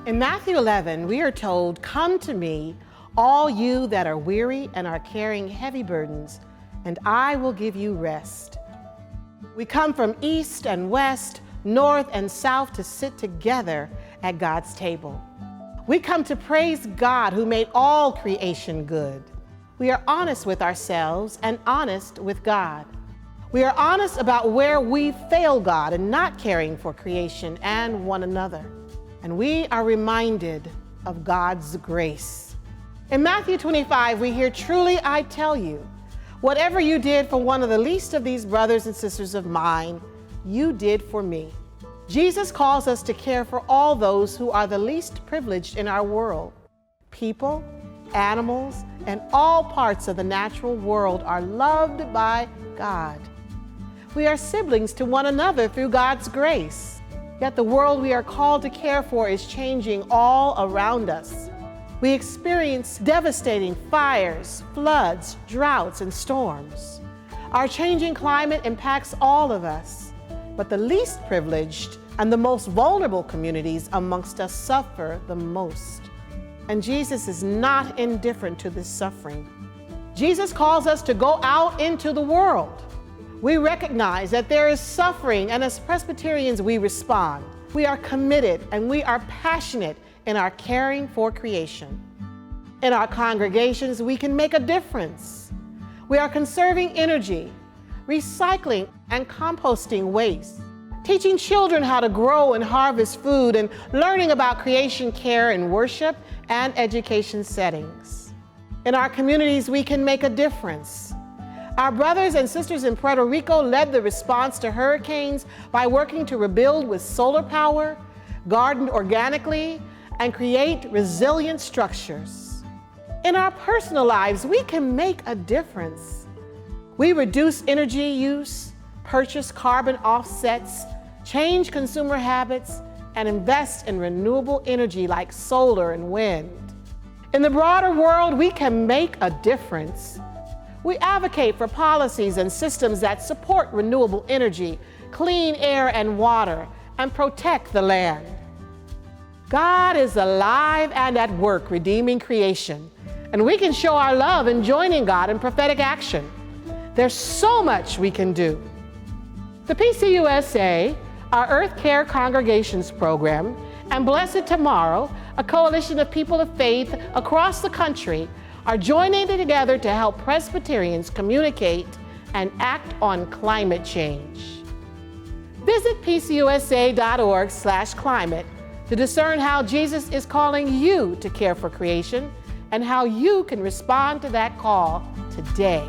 In Matthew 11, we are told, "Come to me, all you that are weary and are carrying heavy burdens, and I will give you rest." We come from east and west, north and south to sit together at God's table. We come to praise God who made all creation good. We are honest with ourselves and honest with God. We are honest about where we fail God in not caring for creation and one another. And we are reminded of God's grace. In Matthew 25, we hear, "Truly I tell you, whatever you did for one of the least of these brothers and sisters of mine, you did for me." Jesus calls us to care for all those who are the least privileged in our world. People, animals, and all parts of the natural world are loved by God. We are siblings to one another through God's grace. Yet the world we are called to care for is changing all around us. We experience devastating fires, floods, droughts, and storms. Our changing climate impacts all of us, but the least privileged and the most vulnerable communities amongst us suffer the most. And Jesus is not indifferent to this suffering. Jesus calls us to go out into the world. We recognize that there is suffering, and as Presbyterians, we respond. We are committed and we are passionate in our caring for creation. In our congregations, we can make a difference. We are conserving energy, recycling and composting waste, teaching children how to grow and harvest food, and learning about creation care in worship and education settings. In our communities, we can make a difference. Our brothers and sisters in Puerto Rico led the response to hurricanes by working to rebuild with solar power, garden organically, and create resilient structures. In our personal lives, we can make a difference. We reduce energy use, purchase carbon offsets, change consumer habits, and invest in renewable energy like solar and wind. In the broader world, we can make a difference. We advocate for policies and systems that support renewable energy, clean air and water, and protect the land. God is alive and at work redeeming creation, and we can show our love in joining God in prophetic action. There's so much we can do. The PCUSA, our Earth Care Congregations program, and Blessed Tomorrow, a coalition of people of faith across the country, are joining together to help Presbyterians communicate and act on climate change. Visit pcusa.org/climate to discern how Jesus is calling you to care for creation and how you can respond to that call today.